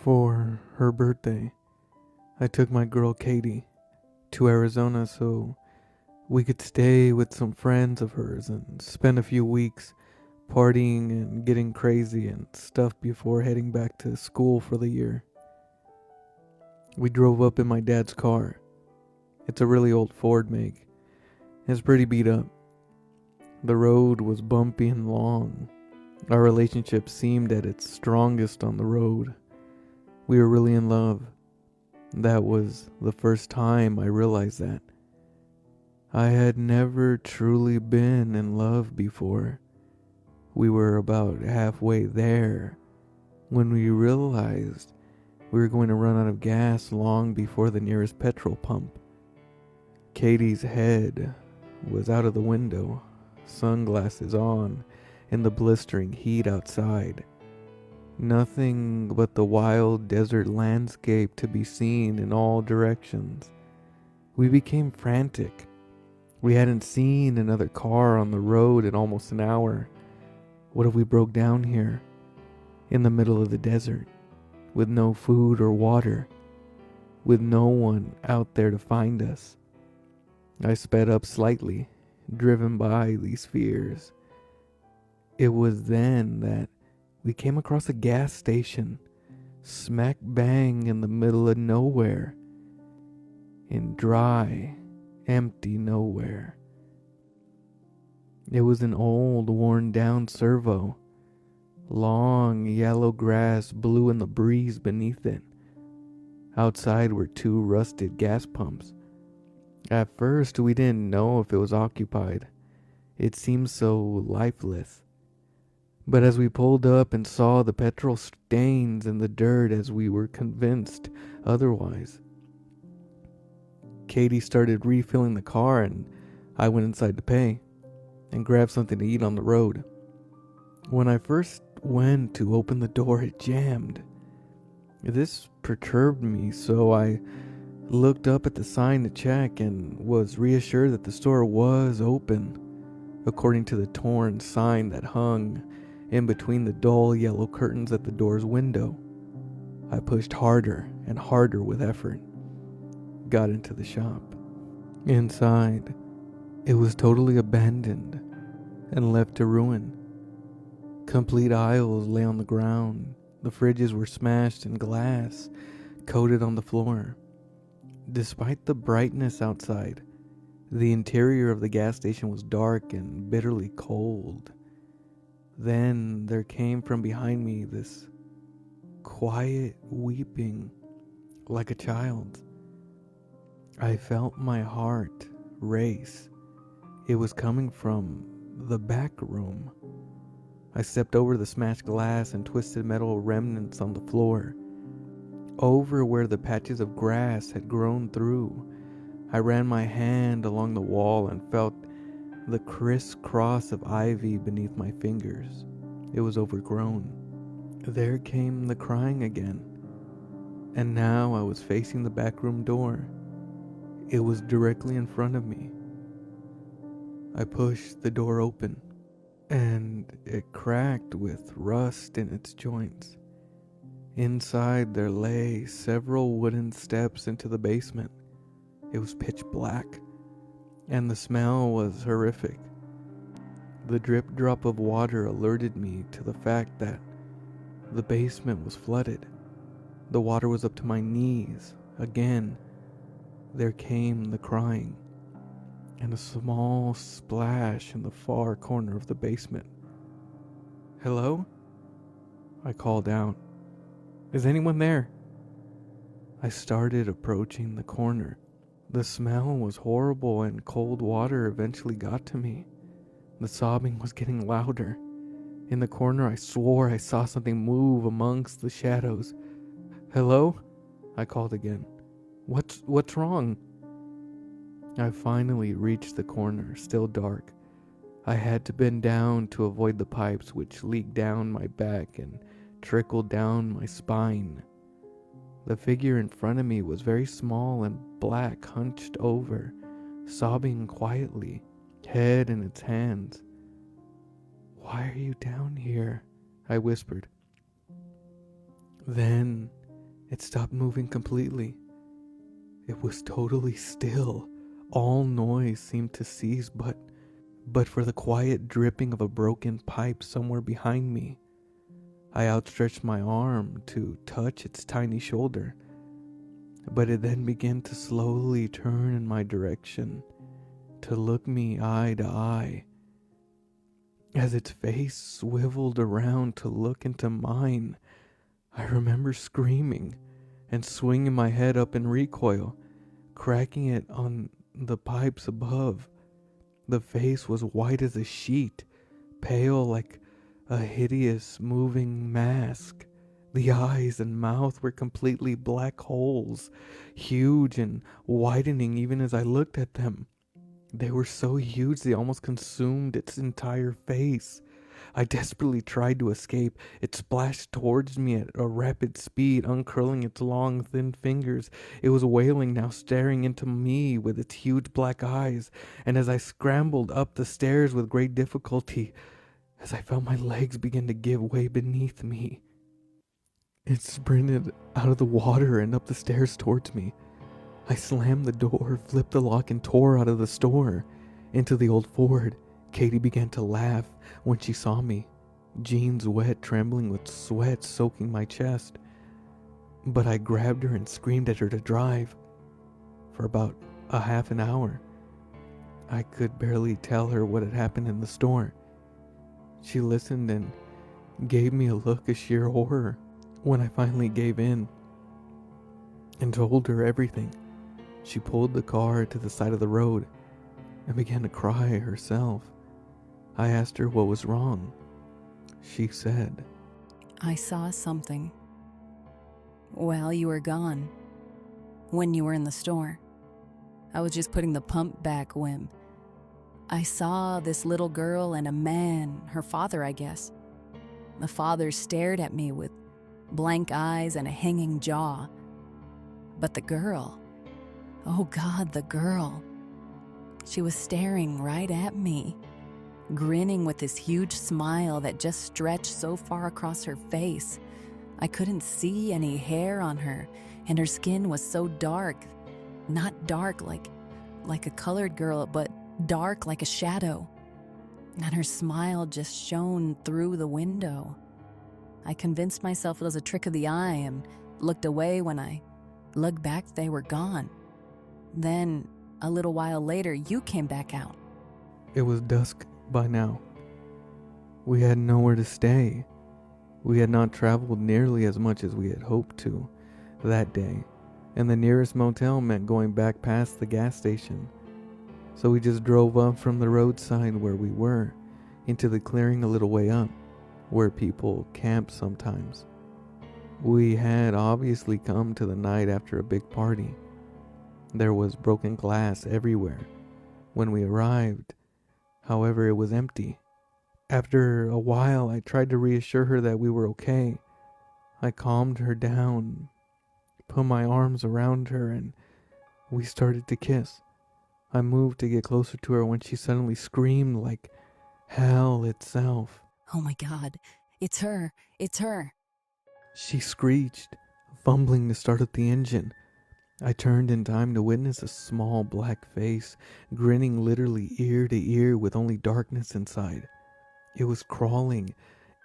For her birthday, I took my girl Katie to Arizona so we could stay with some friends of hers and spend a few weeks partying and getting crazy and stuff before heading back to school for the year. We drove up in my dad's car. It's a really old Ford make. It's pretty beat up. The road was bumpy and long. Our relationship seemed at its strongest on the road. We were really in love. That was the first time I realized that. I had never truly been in love before. We were about halfway there when we realized we were going to run out of gas long before the nearest petrol pump. Katie's head was out of the window, sunglasses on, in the blistering heat outside. Nothing but the wild desert landscape to be seen in all directions. We became frantic. We hadn't seen another car on the road in almost an hour. What if we broke down here, in the middle of the desert, with no food or water, with no one out there to find us? I sped up slightly, driven by these fears. It was then that we came across a gas station, smack bang in the middle of nowhere, in dry, empty nowhere. It was an old, worn-down servo. Long, yellow grass blew in the breeze beneath it. Outside were two rusted gas pumps. At first, we didn't know if it was occupied. It seemed so lifeless. But as we pulled up and saw the petrol stains in the dirt, as we were convinced otherwise. Katie started refilling the car and I went inside to pay and grabbed something to eat on the road. When I first went to open the door, it jammed. This perturbed me, so I looked up at the sign to check and was reassured that the store was open, according to the torn sign that hung in between the dull yellow curtains at the door's window. I pushed harder and harder with effort. Got into the shop. Inside, it was totally abandoned and left to ruin. Complete aisles lay on the ground. The fridges were smashed and glass coated on the floor. Despite the brightness outside, the interior of the gas station was dark and bitterly cold. Then there came from behind me this quiet weeping, like a child's. I felt my heart race. It was coming from the back room. I stepped over the smashed glass and twisted metal remnants on the floor. Over where the patches of grass had grown through, I ran my hand along the wall and felt the crisscross of ivy beneath my fingers. It was overgrown. There came the crying again, and now I was facing the back room door. It was directly in front of me. I pushed the door open, and it cracked with rust in its joints. Inside there lay several wooden steps into the basement. It was pitch black, and the smell was horrific. The drip drop of water alerted me to the fact that the basement was flooded. The water was up to my knees. Again, there came the crying, and a small splash in the far corner of the basement. "Hello?" I called out. "Is anyone there?" I started approaching the corner. The smell was horrible and cold water eventually got to me. The sobbing was getting louder. In the corner I swore I saw something move amongst the shadows. "Hello?" I called again. What's wrong?" I finally reached the corner, still dark. I had to bend down to avoid the pipes which leaked down my back and trickled down my spine. The figure in front of me was very small and black, hunched over, sobbing quietly, head in its hands. "Why are you down here?" I whispered. Then It stopped moving completely. It was totally still. All noise seemed to cease but for the quiet dripping of a broken pipe somewhere behind me. I outstretched my arm to touch its tiny shoulder, but it then began to slowly turn in my direction, to look me eye to eye. As its face swiveled around to look into mine, I remember screaming and swinging my head up in recoil, cracking it on the pipes above. The face was white as a sheet, pale like a hideous moving mask. The eyes and mouth were completely black holes, huge and widening even as I looked at them. They were so huge they almost consumed its entire face. I desperately tried to escape. It splashed towards me at a rapid speed, uncurling its long, thin fingers. It was wailing now, staring into me with its huge black eyes. And as I scrambled up the stairs with great difficulty, as I felt my legs begin to give way beneath me, it sprinted out of the water and up the stairs towards me. I slammed the door, flipped the lock, and tore out of the store into the old Ford. Katie began to laugh when she saw me, jeans wet, trembling with sweat soaking my chest. But I grabbed her and screamed at her to drive. For about a half an hour, I could barely tell her what had happened in the store. She listened and gave me a look of sheer horror. When I finally gave in and told her everything, she pulled the car to the side of the road and began to cry herself. I asked her what was wrong. She said, I saw something while you were gone, when you were in the store. I was just putting the pump back when I saw this little girl and a man, her father, I guess. The father stared at me with blank eyes and a hanging jaw. But the girl, oh God, the girl, she was staring right at me, grinning with this huge smile that just stretched so far across her face. I couldn't see any hair on her, and her skin was so dark. Not dark like a colored girl, but dark like a shadow. And her smile just shone through the window. I convinced myself it was a trick of the eye and looked away. When I looked back, they were gone. Then, a little while later, you came back out. It was dusk by now. We had nowhere to stay. We had not traveled nearly as much as we had hoped to that day, and the nearest motel meant going back past the gas station. So we just drove up from the roadside where we were into the clearing a little way up, where people camp sometimes. We had obviously come to the night after a big party. There was broken glass everywhere when we arrived. However, it was empty. After a while, I tried to reassure her that we were okay. I calmed her down, put my arms around her, and we started to kiss. I moved to get closer to her when she suddenly screamed like hell itself. Oh my God, it's her, it's her. She screeched, fumbling to start up the engine. I turned in time to witness a small black face, grinning literally ear to ear with only darkness inside. It was crawling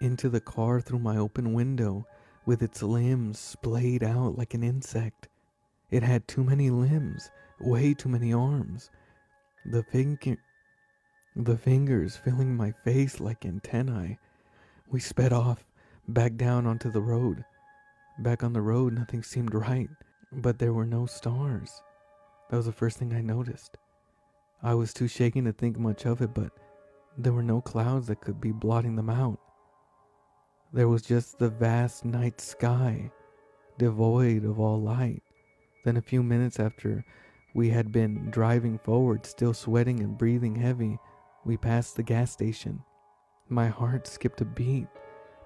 into the car through my open window, with its limbs splayed out like an insect. It had too many limbs, way too many arms. The fingers filling my face like antennae. We sped off, back down onto the road. Back on the road, nothing seemed right, but there were no stars. That was the first thing I noticed. I was too shaken to think much of it, but there were no clouds that could be blotting them out. There was just the vast night sky, devoid of all light. Then a few minutes after we had been driving forward, still sweating and breathing heavy, we passed the gas station. My heart skipped a beat.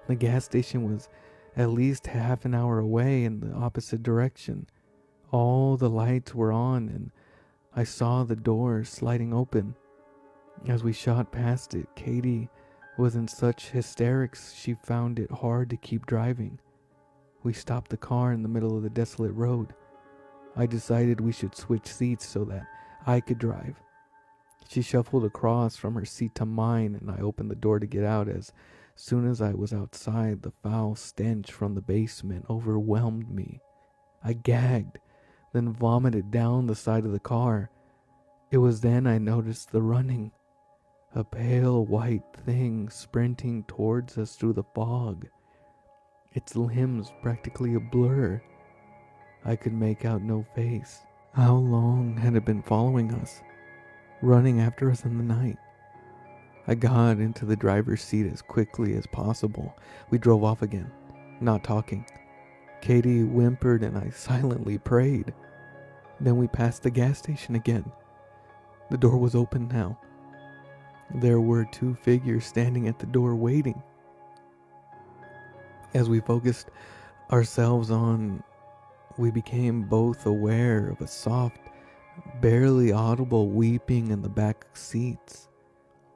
The gas station was at least half an hour away in the opposite direction. All the lights were on, and I saw the doors sliding open. As we shot past it, Katie was in such hysterics she found it hard to keep driving. We stopped the car in the middle of the desolate road. I decided we should switch seats so that I could drive. She shuffled across from her seat to mine, and I opened the door to get out. As soon as I was outside, the foul stench from the basement overwhelmed me. I gagged, then vomited down the side of the car. It was then I noticed the running. A pale white thing sprinting towards us through the fog. Its limbs practically a blur. I could make out no face. How long had it been following us? Running after us in the night? I got into the driver's seat as quickly as possible. We drove off again, not talking. Katie whimpered and I silently prayed. Then we passed the gas station again. The door was open now. There were 2 figures standing at the door waiting. As we focused ourselves on, we became both aware of a soft, barely audible weeping in the back seats.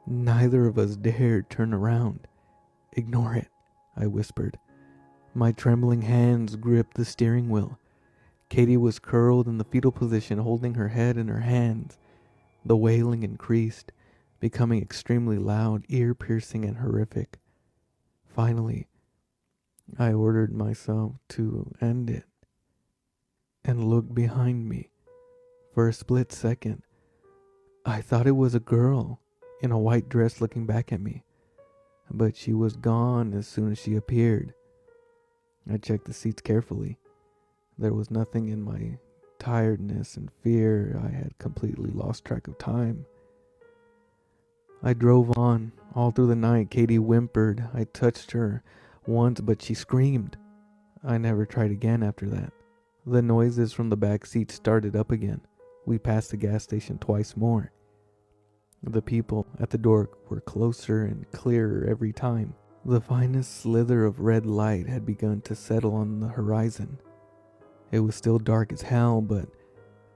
Neither of us dared turn around. "Ignore it," I whispered. My trembling hands gripped the steering wheel. Katie was curled in the fetal position, holding her head in her hands. The wailing increased, becoming extremely loud, ear-piercing, and horrific. Finally, I ordered myself to end it and looked behind me. For a split second, I thought it was a girl in a white dress looking back at me, but she was gone as soon as she appeared. I checked the seats carefully. There was nothing in my tiredness and fear. I had completely lost track of time. I drove on. All through the night, Katie whimpered. I touched her once, but she screamed. I never tried again after that. The noises from the back seat started up again. We passed the gas station twice more. The people at the door were closer and clearer every time. The finest slither of red light had begun to settle on the horizon. It was still dark as hell, but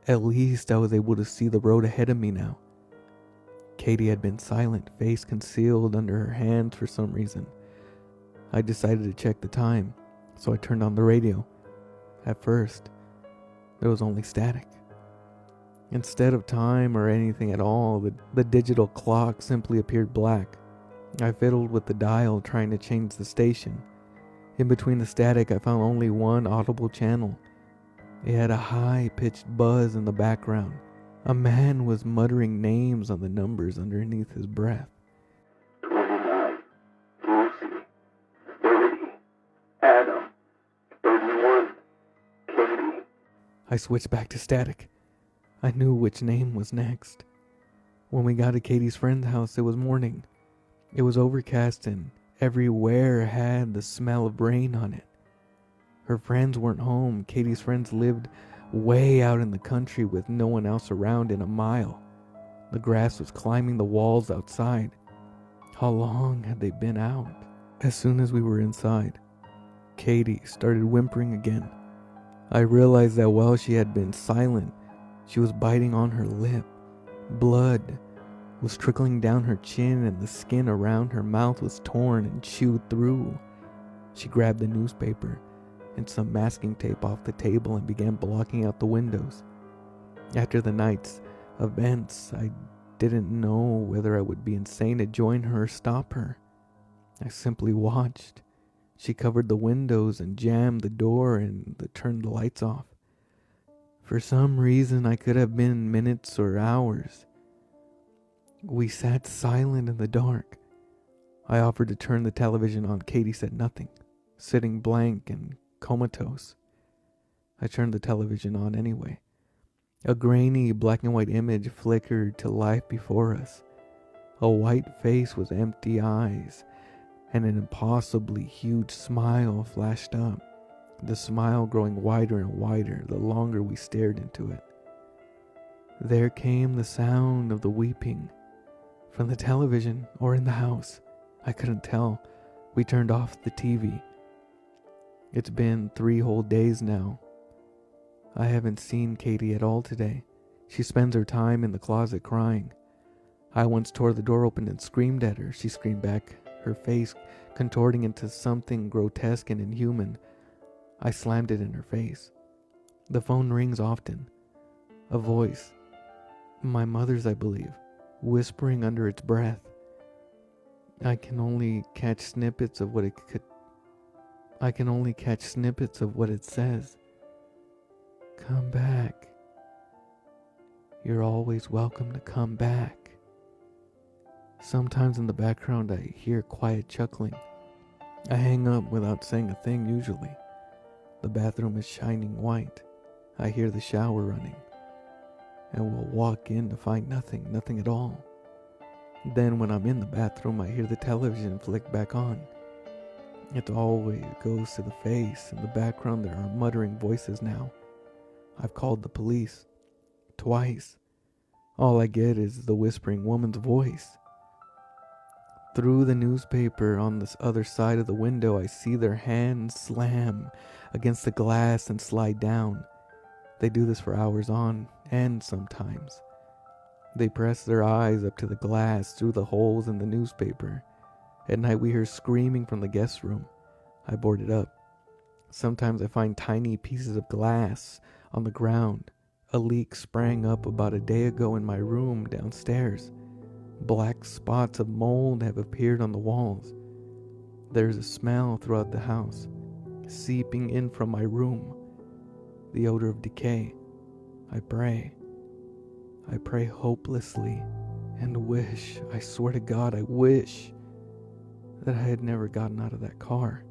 at least I was able to see the road ahead of me now. Katie had been silent, face concealed under her hands for some reason. I decided to check the time, so I turned on the radio. At first, there was only static. Instead of time or anything at all, the digital clock simply appeared black. I fiddled with the dial, trying to change the station. In between the static, I found only one audible channel. It had a high-pitched buzz in the background. A man was muttering names on the numbers underneath his breath. 29, Lucy, 30, Adam, 31, Katie. I switched back to static. I knew which name was next. When we got to Katie's friend's house, it was morning. It was overcast and everywhere had the smell of rain on it. Her friends weren't home. Katie's friends lived way out in the country with no one else around in a mile. The grass was climbing the walls outside. How long had they been out? As soon as we were inside, Katie started whimpering again. I realized that while she had been silent, she was biting on her lip. Blood was trickling down her chin and the skin around her mouth was torn and chewed through. She grabbed the newspaper and some masking tape off the table and began blocking out the windows. After the night's events, I didn't know whether I would be insane to join her or stop her. I simply watched. She covered the windows and jammed the door and turned the lights off. For some reason, I could have been minutes or hours. We sat silent in the dark. I offered to turn the television on. Katie said nothing, sitting blank and comatose. I turned the television on anyway. A grainy black and white image flickered to life before us. A white face with empty eyes, and an impossibly huge smile flashed up. The smile growing wider and wider the longer we stared into it. There came the sound of the weeping. From the television or in the house, I couldn't tell. We turned off the TV. It's been 3 whole days now. I haven't seen Katie at all today. She spends her time in the closet crying. I once tore the door open and screamed at her. She screamed back, her face contorting into something grotesque and inhuman. I slammed it in her face. The phone rings often. A voice, my mother's I believe, whispering under its breath. I can only catch snippets of what it says. Come back. You're always welcome to come back. Sometimes in the background I hear quiet chuckling. I hang up without saying a thing usually. The bathroom is shining white. I hear the shower running. And will walk in to find nothing at all. Then when I'm in the bathroom, I hear the television flick back on. It always goes to the face. In the background there are muttering voices now. I've called the police. Twice. All I get is the whispering woman's voice. Through the newspaper on this other side of the window, I see their hands slam against the glass and slide down. They do this for hours on end sometimes. They press their eyes up to the glass through the holes in the newspaper. At night we hear screaming from the guest room. I board it up. Sometimes I find tiny pieces of glass on the ground. A leak sprang up about a day ago in my room downstairs. Black spots of mold have appeared on the walls. There's a smell throughout the house, seeping in from my room. The odor of decay. I pray. I pray hopelessly and wish, I swear to God, I wish that I had never gotten out of that car.